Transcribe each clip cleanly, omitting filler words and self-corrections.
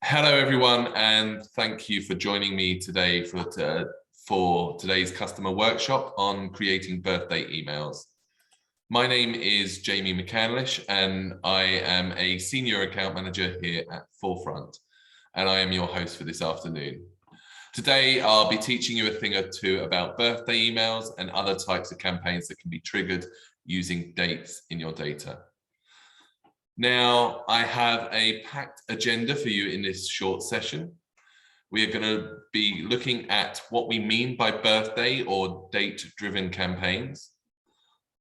Hello, everyone, and thank you for joining me today for today's customer workshop on creating birthday emails. My name is Jamie McCandlish, and I am a senior account manager here at Forefront, and I am your host for this afternoon. Today, I'll be teaching you a thing or two about birthday emails and other types of campaigns that can be triggered using dates in your data. Now, I have a packed agenda for you in this short session. We are going to be looking at what we mean by birthday or date-driven campaigns,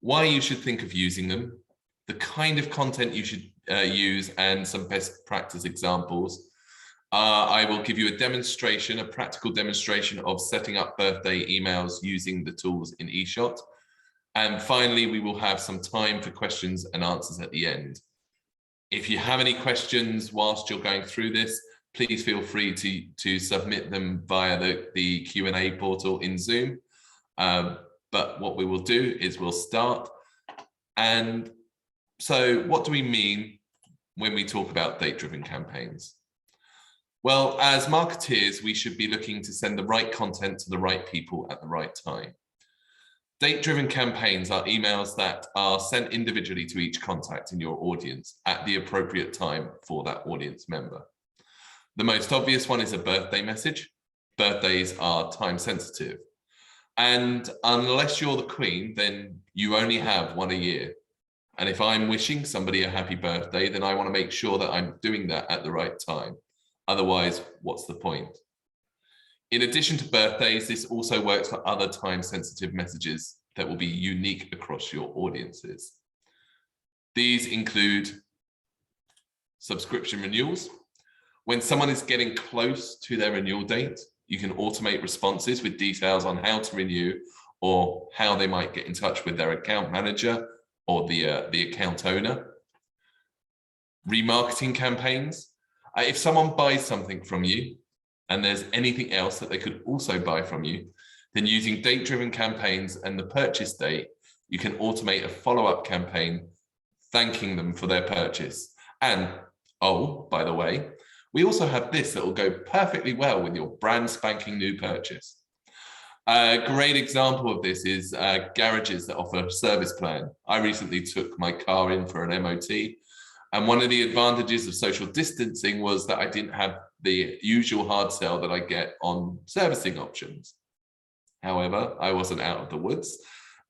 why you should think of using them, the kind of content you should use, and some best practice examples. I will give you a demonstration, a practical demonstration of setting up birthday emails using the tools in eShot. And finally, we will have some time for questions and answers at the end. If you have any questions whilst you're going through this, please feel free to submit them via the Q&A portal in Zoom. But what we will do is we'll start. And so what do we mean when we talk about date-driven campaigns? Well, as marketeers, we should be looking to send the right content to the right people at the right time. Date-driven campaigns are emails that are sent individually to each contact in your audience at the appropriate time for that audience member. The most obvious one is a birthday message. Birthdays are time sensitive. And unless you're the queen, then you only have one a year. And if I'm wishing somebody a happy birthday, then I want to make sure that I'm doing that at the right time. Otherwise, what's the point? In addition to birthdays, this also works for other time-sensitive messages that will be unique across your audiences. These include subscription renewals. When someone is getting close to their renewal date, you can automate responses with details on how to renew or how they might get in touch with their account manager or the account owner. Remarketing campaigns. If someone buys something from you, and there's anything else that they could also buy from you, then using date-driven campaigns and the purchase date, you can automate a follow-up campaign thanking them for their purchase. And, oh, by the way, we also have this that will go perfectly well with your brand spanking new purchase. A great example of this is garages that offer a service plan. I recently took my car in for an MOT, and one of the advantages of social distancing was that I didn't have the usual hard sell that I get on servicing options. However, I wasn't out of the woods.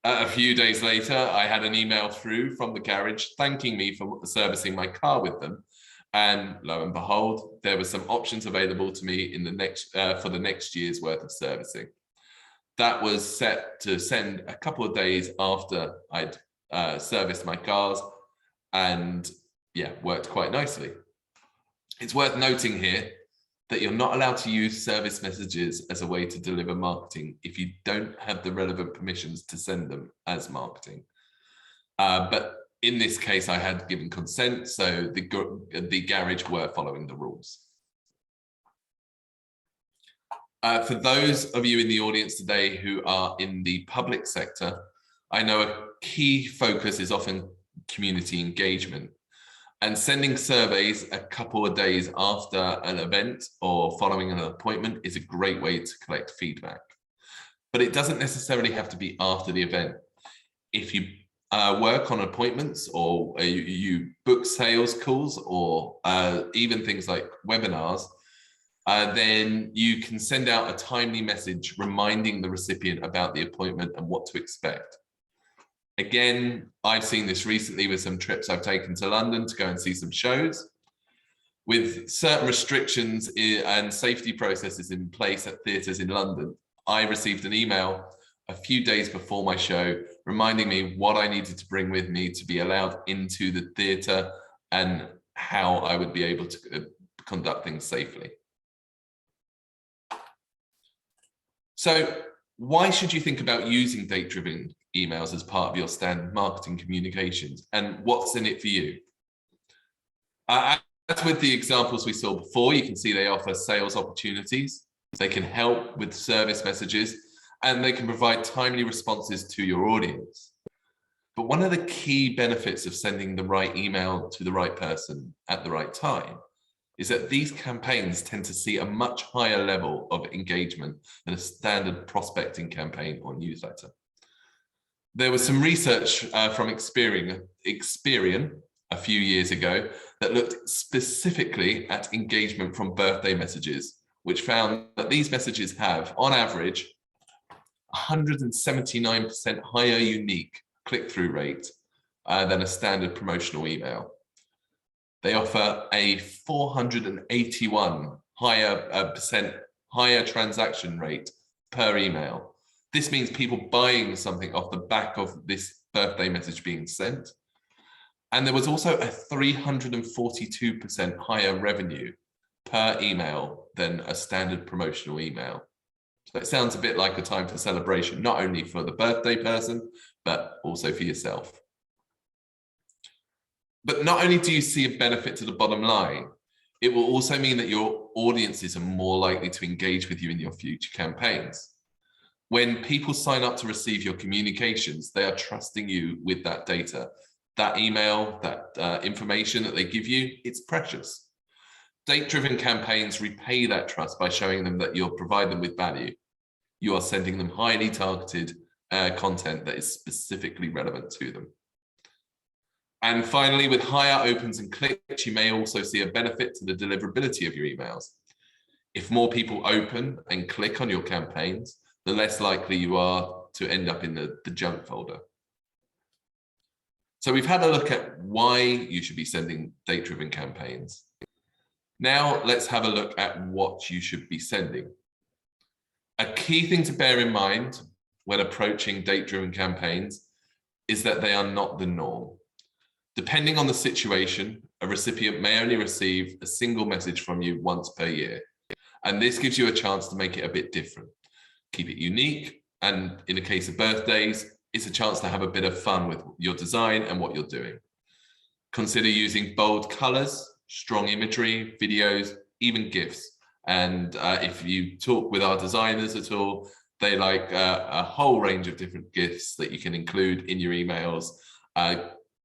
A few days later, I had an email through from the garage thanking me for servicing my car with them. And lo and behold, there were some options available to me in the next for the next year's worth of servicing. That was set to send a couple of days after I'd serviced my cars, and yeah, worked quite nicely. It's worth noting here that you're not allowed to use service messages as a way to deliver marketing if you don't have the relevant permissions to send them as marketing. But in this case, I had given consent, so the garage were following the rules. For those of you in the audience today who are in the public sector, I know a key focus is often community engagement. And sending surveys a couple of days after an event or following an appointment is a great way to collect feedback. But it doesn't necessarily have to be after the event. If you work on appointments or you book sales calls or even things like webinars, then you can send out a timely message reminding the recipient about the appointment and what to expect. Again, I've seen this recently with some trips I've taken to London to go and see some shows. With certain restrictions and safety processes in place at theatres in London, I received an email a few days before my show reminding me what I needed to bring with me to be allowed into the theatre and how I would be able to conduct things safely. So why should you think about using date-driven emails as part of your standard marketing communications, and what's in it for you? As with the examples we saw before, you can see they offer sales opportunities, they can help with service messages, and they can provide timely responses to your audience. But one of the key benefits of sending the right email to the right person at the right time is that these campaigns tend to see a much higher level of engagement than a standard prospecting campaign or newsletter. There was some research from Experian a few years ago that looked specifically at engagement from birthday messages, which found that these messages have, on average, 179% higher unique click-through rate than a standard promotional email. They offer a 481 percent higher transaction rate per email. This means people buying something off the back of this birthday message being sent. And there was also a 342% higher revenue per email than a standard promotional email. So it sounds a bit like a time for celebration, not only for the birthday person, but also for yourself. But not only do you see a benefit to the bottom line, it will also mean that your audiences are more likely to engage with you in your future campaigns. When people sign up to receive your communications, they are trusting you with that data. That email, that information that they give you, it's precious. Date-driven campaigns repay that trust by showing them that you'll provide them with value. You are sending them highly targeted content that is specifically relevant to them. And finally, with higher opens and clicks, you may also see a benefit to the deliverability of your emails. If more people open and click on your campaigns, the less likely you are to end up in the junk folder. So we've had a look at why you should be sending date-driven campaigns. Now let's have a look at what you should be sending. A key thing to bear in mind when approaching date-driven campaigns is that they are not the norm. Depending on the situation, a recipient may only receive a single message from you once per year. And this gives you a chance to make it a bit different. Keep it unique. And in the case of birthdays, it's a chance to have a bit of fun with your design and what you're doing. Consider using bold colors, strong imagery, videos, even GIFs. And if you talk with our designers at all, they like a whole range of different GIFs that you can include in your emails.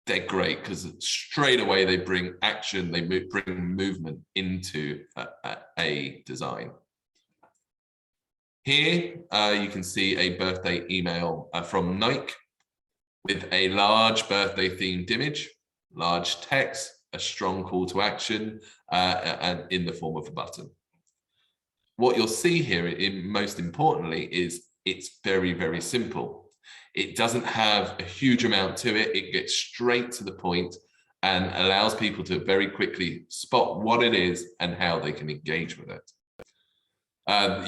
They're great because straight away they bring action, they bring movement into a design. Here you can see a birthday email from Nike with a large birthday themed image, large text, a strong call to action, and in the form of a button. What you'll see here, most importantly, is it's very, very simple. It doesn't have a huge amount to it. It gets straight to the point and allows people to very quickly spot what it is and how they can engage with it.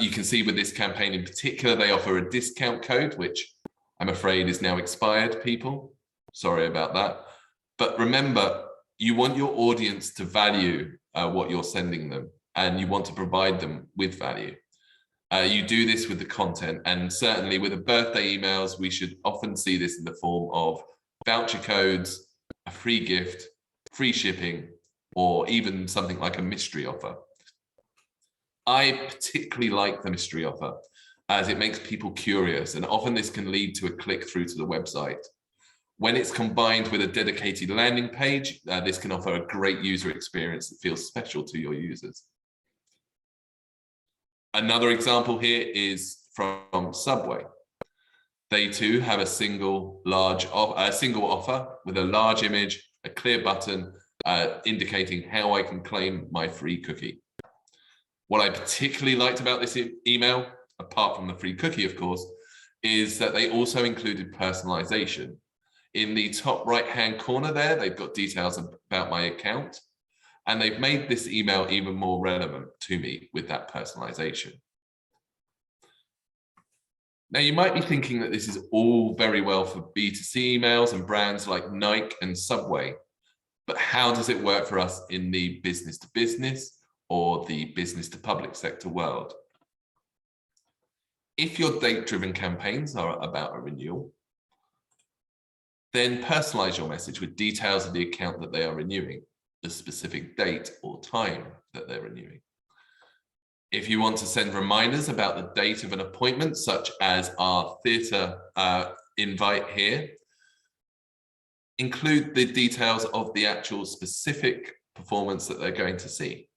You can see with this campaign in particular, they offer a discount code, which I'm afraid is now expired, people. Sorry about that. But remember, you want your audience to value what you're sending them, and you want to provide them with value. You do this with the content, and certainly with the birthday emails, we should often see this in the form of voucher codes, a free gift, free shipping, or even something like a mystery offer. I particularly like the mystery offer as it makes people curious, and often this can lead to a click through to the website. When it's combined with a dedicated landing page, this can offer a great user experience that feels special to your users. Another example here is from Subway. They too have a single offer with a large image, a clear button indicating how I can claim my free cookie. What I particularly liked about this email, apart from the free cookie, of course, is that they also included personalization. In the top right-hand corner there, they've got details about my account. And they've made this email even more relevant to me with that personalization. Now, you might be thinking that this is all very well for B2C emails and brands like Nike and Subway, but how does it work for us in the business to business or the business to public sector world? If your date-driven campaigns are about a renewal, then personalize your message with details of the account that they are renewing, the specific date or time that they're renewing. If you want to send reminders about the date of an appointment, such as our theatre invite here, include the details of the actual specific performance that they're going to see.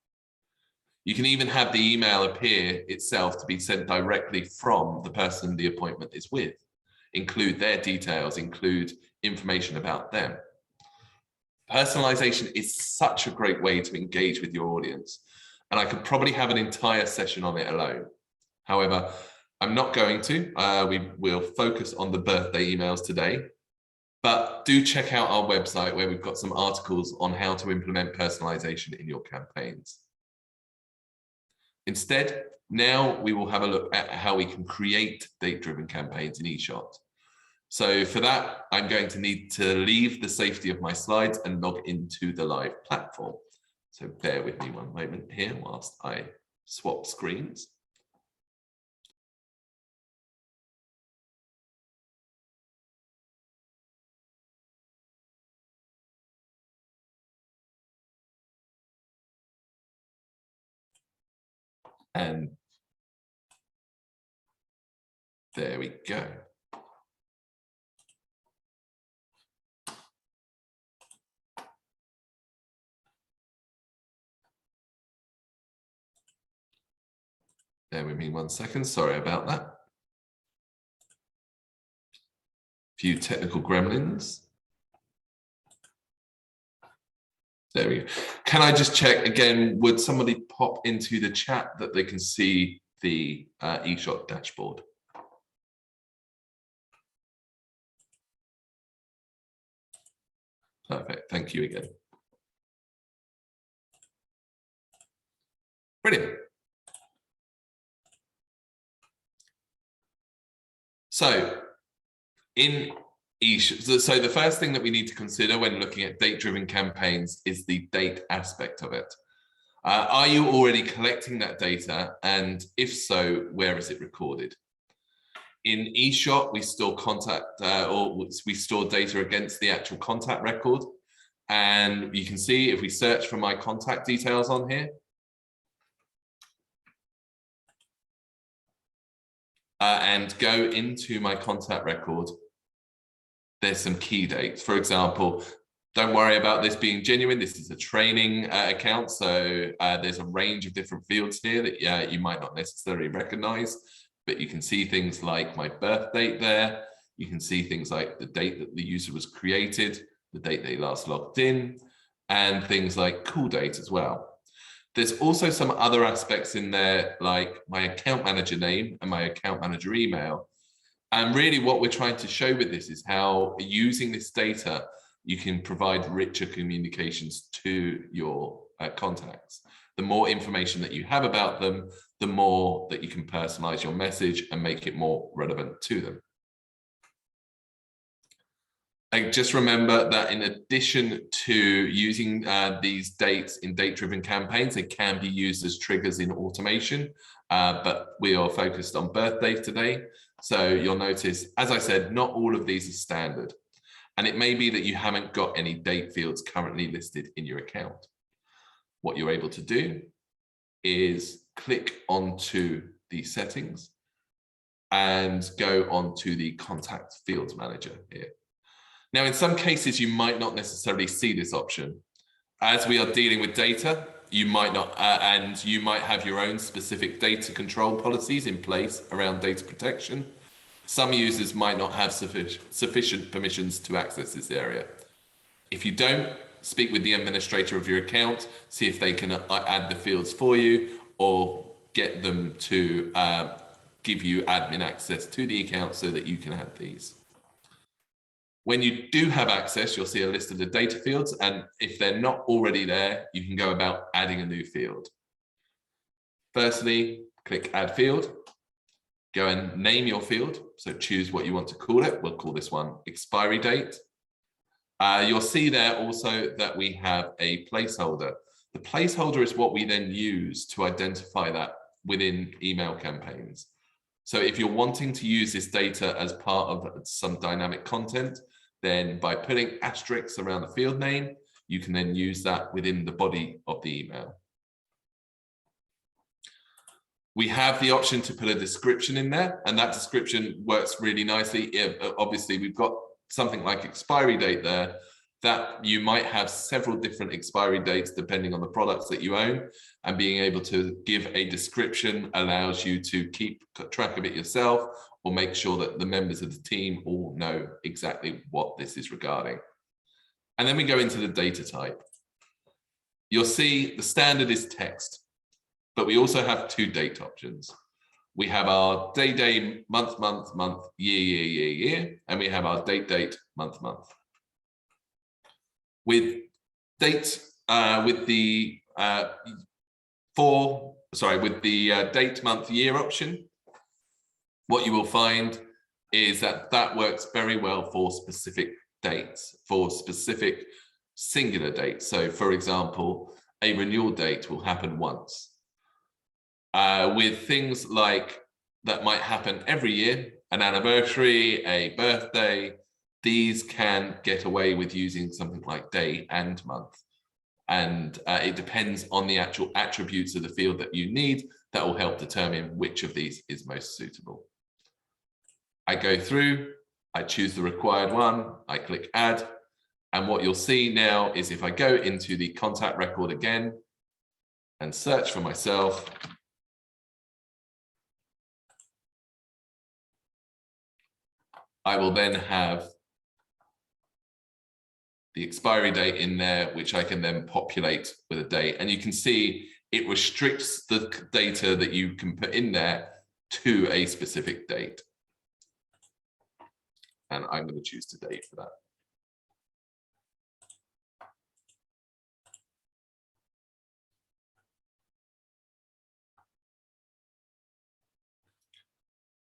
You can even have the email appear itself to be sent directly from the person the appointment is with. Include their details, include information about them. Personalization is such a great way to engage with your audience, and I could probably have an entire session on it alone. However, I'm not going to. We will focus on the birthday emails today, but do check out our website where we've got some articles on how to implement personalization in your campaigns. Instead, now we will have a look at how we can create date-driven campaigns in eShot. So for that, I'm going to need to leave the safety of my slides and log into the live platform. So bear with me one moment here whilst I swap screens. And there we go. Bear with me 1 second, sorry about that. Few technical gremlins. There we go. Can I just check again, would somebody pop into the chat that they can see the eShot dashboard? Perfect, thank you again. Brilliant. So in eShot, so the first thing that we need to consider when looking at date-driven campaigns is the date aspect of it. Are you already collecting that data? And if so, where is it recorded? In eShot, we store we store data against the actual contact record. And you can see if we search for my contact details on here, and go into my contact record, there's some key dates. For example, don't worry about this being genuine. This is a training account. So there's a range of different fields here that you might not necessarily recognize, but you can see things like my birth date there. You can see things like the date that the user was created, the date they last logged in, and things like call date as well. There's also some other aspects in there, like my account manager name and my account manager email. And really what we're trying to show with this is how using this data, you can provide richer communications to your contacts. The more information that you have about them, the more that you can personalize your message and make it more relevant to them. And just remember that in addition to using these dates in date-driven campaigns, they can be used as triggers in automation, but we are focused on birthday today. So you'll notice, as I said, not all of these are standard. And it may be that you haven't got any date fields currently listed in your account. What you're able to do is click onto the settings and go onto the contact fields manager here. Now, in some cases, you might not necessarily see this option. As we are dealing with data, you might not, and you might have your own specific data control policies in place around data protection. Some users might not have sufficient permissions to access this area. If you don't, speak with the administrator of your account, see if they can add the fields for you or get them to give you admin access to the account so that you can add these. When you do have access, you'll see a list of the data fields, and if they're not already there, you can go about adding a new field. Firstly, click Add Field. Go and name your field, so choose what you want to call it. We'll call this one Expiry Date. You'll see there also that we have a placeholder. The placeholder is what we then use to identify that within email campaigns. So if you're wanting to use this data as part of some dynamic content, then by putting asterisks around the field name, you can then use that within the body of the email. We have the option to put a description in there, and that description works really nicely. Obviously, we've got something like expiry date there. that you might have several different expiry dates depending on the products that you own, and being able to give a description allows you to keep track of it yourself, or make sure that the members of the team all know exactly what this is regarding. And then we go into the data type. You'll see the standard is text, but we also have two date options. We have our day, month, year, and we have our date, month. With date, with the date, month, year option, what you will find is that that works very well for specific dates, for specific singular dates. So for example, a renewal date will happen once. With things like that might happen every year, an anniversary, a birthday, these can get away with using something like day and month. And it depends on the actual attributes of the field that you need that will help determine which of these is most suitable. I go through, I choose the required one, I click add, and what you'll see now is if I go into the contact record again and search for myself, I will then have the expiry date in there, which I can then populate with a date. And you can see it restricts the data that you can put in there to a specific date. And I'm going to choose today for that.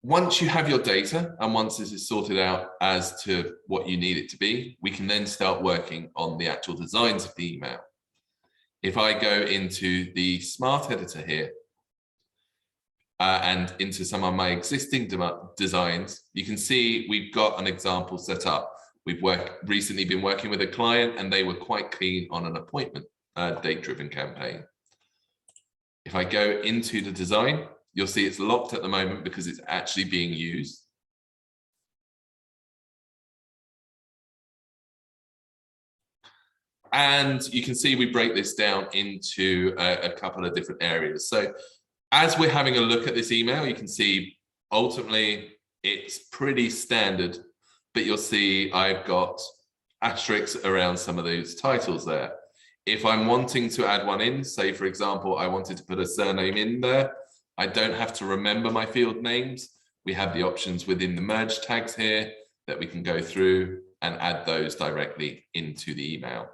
Once you have your data, and once this is sorted out as to what you need it to be, we can then start working on the actual designs of the email. If I go into the Smart Editor here, and into some of my existing designs, you can see we've got an example set up. We've recently been working with a client, and they were quite keen on an appointment date-driven campaign. If I go into the design, you'll see it's locked at the moment because it's actually being used. And you can see we break this down into a couple of different areas. So as we're having a look at this email, you can see ultimately it's pretty standard, but you'll see I've got asterisks around some of those titles there. If I'm wanting to add one in, say for example, I wanted to put a surname in there, I don't have to remember my field names. We have the options within the merge tags here that we can go through and add those directly into the email.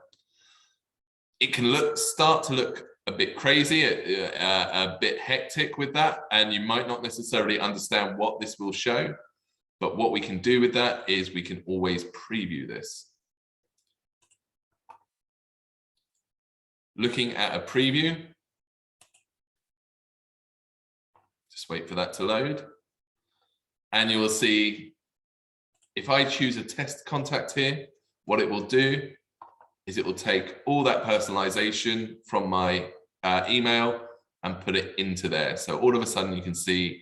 It can start to look a bit crazy, a bit hectic with that, and you might not necessarily understand what this will show. But what we can do with that is we can always preview this. Looking at a preview, just wait for that to load. And you will see, if I choose a test contact here, what it will do is it will take all that personalization from my email and put it into there. So all of a sudden you can see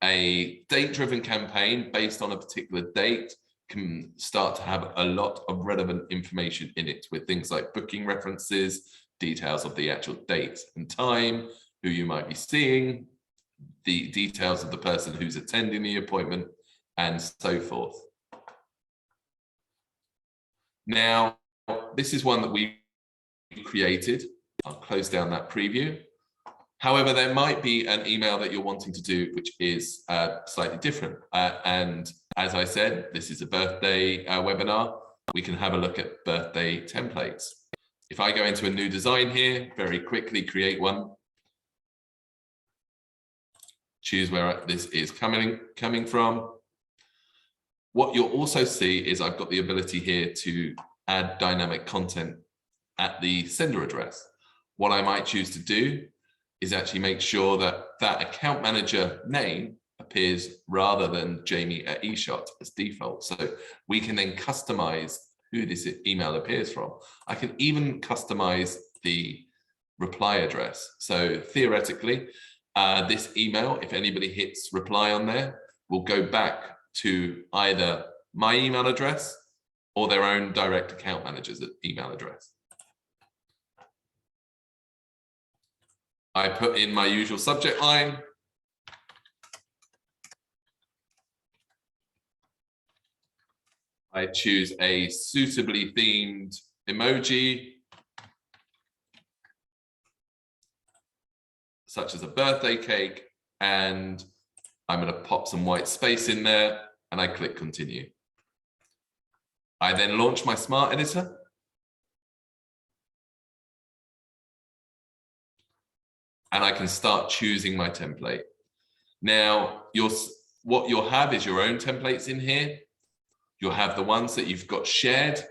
a date-driven campaign based on a particular date can start to have a lot of relevant information in it, with things like booking references, details of the actual date and time, who you might be seeing, the details of the person who's attending the appointment, and so forth. Now, this is one that we created. I'll close down that preview. However, there might be an email that you're wanting to do which is slightly different. And as I said, this is a birthday webinar. We can have a look at birthday templates. If I go into a new design here, very quickly create one. Choose where this is coming from. What you'll also see is I've got the ability here to add dynamic content at the sender address. What I might choose to do is actually make sure that that account manager name appears rather than Jamie at eShot as default. So we can then customize who this email appears from. I can even customize the reply address. So theoretically, this email, if anybody hits reply on there, will go back to either my email address or their own direct account manager's email address. I put in my usual subject line. I choose a suitably themed emoji, such as a birthday cake, and I'm going to pop some white space in there, and I click continue. I then launch my smart editor. And I can start choosing my template. Now, what you'll have is your own templates in here. You'll have the ones that you've got shared,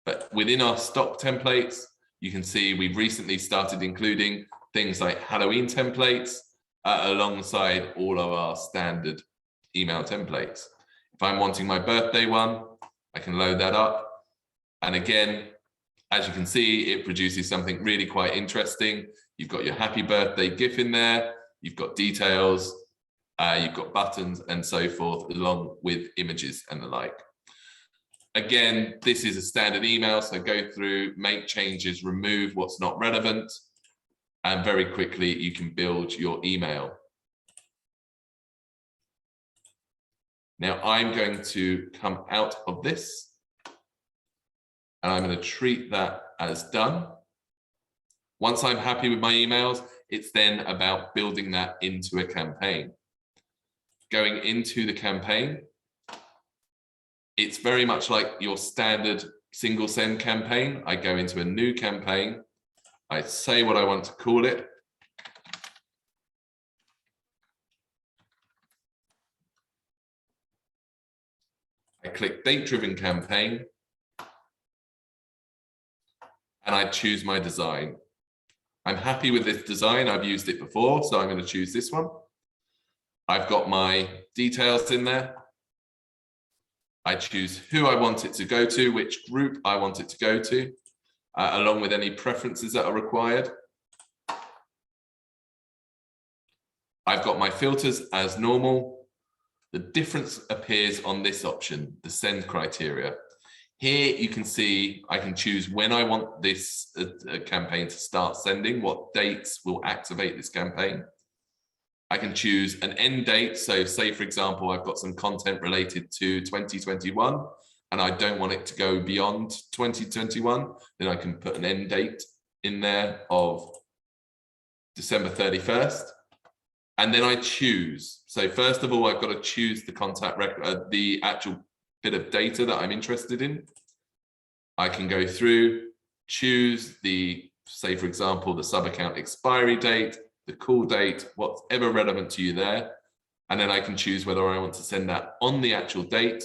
but within our stock templates, you can see we've recently started including things like Halloween templates alongside all of our standard email templates. If I'm wanting my birthday one, I can load that up. And again, as you can see, it produces something really quite interesting. You've got your happy birthday GIF in there, you've got details, you've got buttons and so forth, along with images and the like. Again, this is a standard email, so go through, make changes, remove what's not relevant, and very quickly you can build your email. Now I'm going to come out of this, and I'm going to treat that as done. Once I'm happy with my emails, it's then about building that into a campaign. Going into the campaign, it's very much like your standard single send campaign. I go into a new campaign. I say what I want to call it. I click date-driven campaign. And I choose my design. I'm happy with this design. I've used it before, so I'm going to choose this one. I've got my details in there. I choose who I want it to go to, which group I want it to go to, along with any preferences that are required. I've got my filters as normal. The difference appears on this option, the send criteria. Here you can see I can choose when I want this campaign to start sending, what dates will activate this campaign. I can choose an end date. So say, for example, I've got some content related to 2021 and I don't want it to go beyond 2021, then I can put an end date in there of December 31st. And then I choose. So first of all, I've got to choose the contact record, the actual bit of data that I'm interested in. I can go through, choose the, say for example, the sub account expiry date, the call date, whatever relevant to you there. And then I can choose whether I want to send that on the actual date,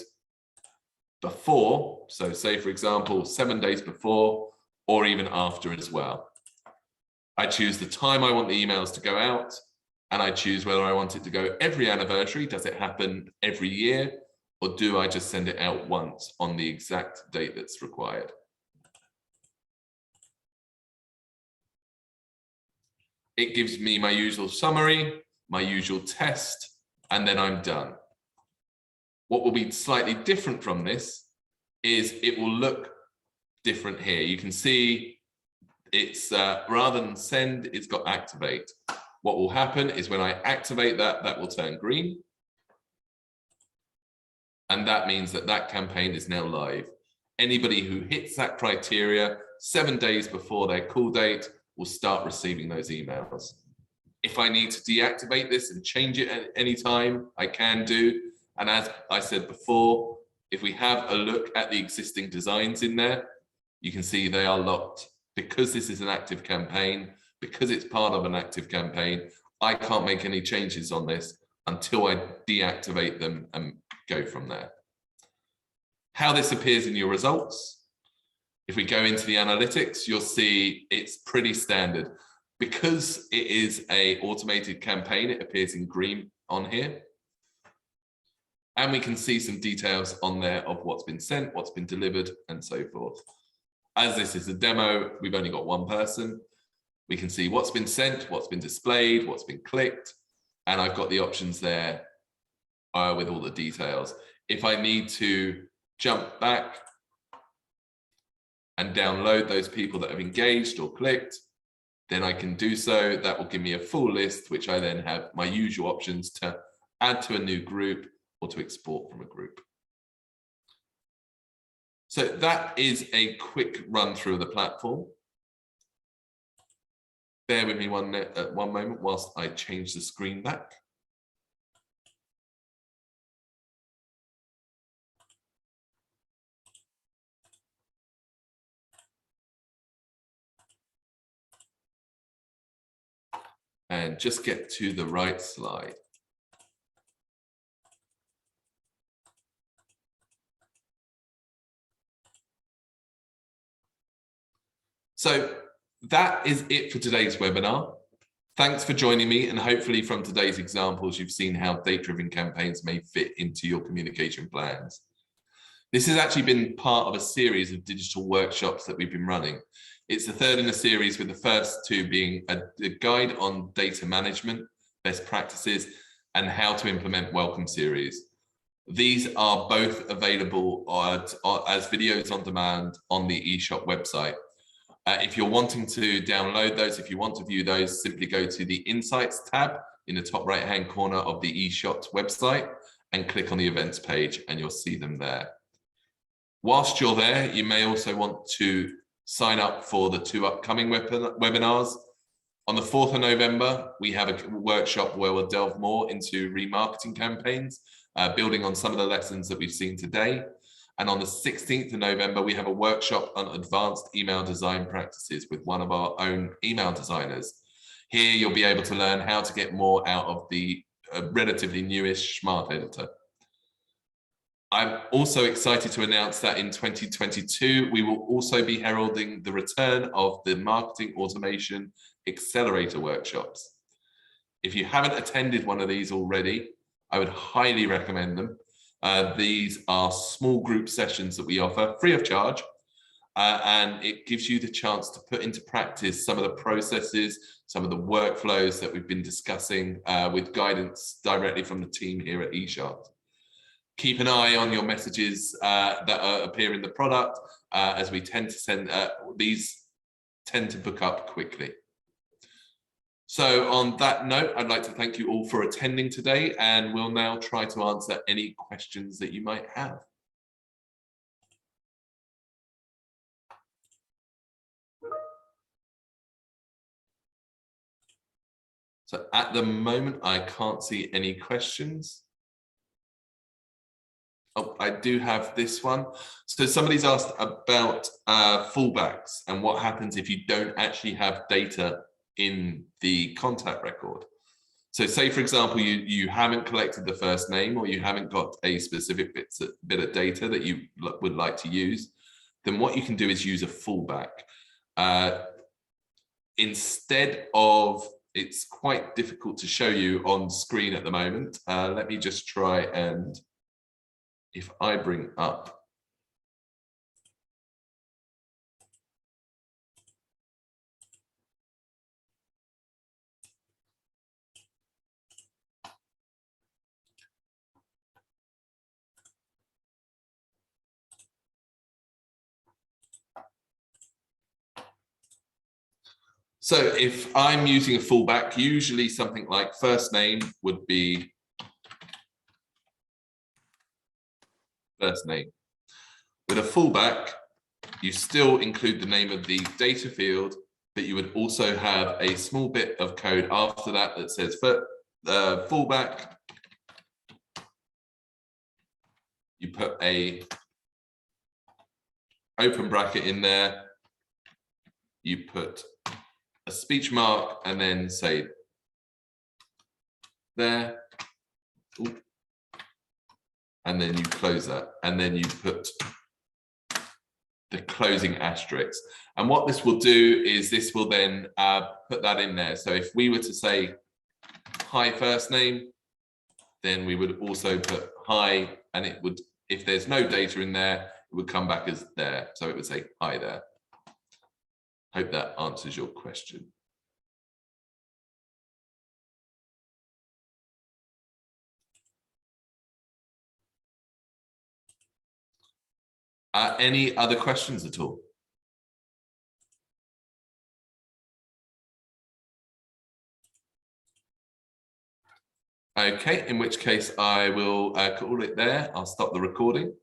before, so say for example, 7 days before, or even after as well. I choose the time I want the emails to go out, and I choose whether I want it to go every anniversary. Does it happen every year? Or do I just send it out once on the exact date that's required? It gives me my usual summary, my usual test, and then I'm done. What will be slightly different from this is it will look different here. You can see it's rather than send, it's got activate. What will happen is when I activate that, that will turn green. And that means that that campaign is now live. Anybody who hits that criteria 7 days before their call date will start receiving those emails. If I need to deactivate this and change it at any time, I can do. And as I said before, if we have a look at the existing designs in there, you can see they are locked. Because this is an active campaign, because it's part of an active campaign, I can't make any changes on this until I deactivate them and go from there. How this appears in your results. If we go into the analytics, you'll see it's pretty standard. Because it is an automated campaign, it appears in green on here. And we can see some details on there of what's been sent, what's been delivered, and so forth. As this is a demo, we've only got one person. We can see what's been sent, what's been displayed, what's been clicked, and I've got the options there with all the details. If I need to jump back and download those people that have engaged or clicked, then I can do so. That will give me a full list, which I then have my usual options to add to a new group or to export from a group. So that is a quick run through of the platform. Bear with me one moment whilst I change the screen back. And just get to the right slide. So that is it for today's webinar. Thanks for joining me, and hopefully from today's examples, you've seen how data-driven campaigns may fit into your communication plans. This has actually been part of a series of digital workshops that we've been running. It's the third in a series, with the first two being a guide on data management, best practices, and how to implement welcome series. These are both available as videos on demand on the eShop website. If you're wanting to download those, if you want to view those, simply go to the Insights tab in the top right-hand corner of the eShop website and click on the events page, and you'll see them there. Whilst you're there, you may also want to sign up for the two upcoming webinars. On the 4th of November, we have a workshop where we'll delve more into remarketing campaigns, building on some of the lessons that we've seen today. And on the 16th of November, we have a workshop on advanced email design practices with one of our own email designers. Here, you'll be able to learn how to get more out of the relatively newish Smart Editor. I'm also excited to announce that in 2022, we will also be heralding the return of the Marketing Automation Accelerator workshops. If you haven't attended one of these already, I would highly recommend them. These are small group sessions that we offer free of charge, and it gives you the chance to put into practice some of the processes, some of the workflows that we've been discussing with guidance directly from the team here at eShop. Keep an eye on your messages that appear in the product, as we tend to send these tend to book up quickly. So on that note, I'd like to thank you all for attending today, and we'll now try to answer any questions that you might have. So at the moment, I can't see any questions. Oh, I do have this one. So somebody's asked about fallbacks and what happens if you don't actually have data in the contact record. So say, for example, you haven't collected the first name, or you haven't got a specific bit of data that you would like to use, then what you can do is use a fallback. Instead of, it's quite difficult to show you on screen at the moment. Let me just try, and if I bring up so if I'm using a fallback, usually something like first name would be first name. With a fallback, you still include the name of the data field, but you would also have a small bit of code after that that says fallback. You put a open bracket in there, you put a speech mark, and then say there. Ooh. And then you close that, and then you put the closing asterisk. And what this will do is this will then put that in there. So if we were to say hi first name, then we would also put hi, and it would, if there's no data in there, it would come back as there. So it would say hi there. Hope that answers your question. Any other questions at all? Okay, in which case I will call it there. I'll stop the recording.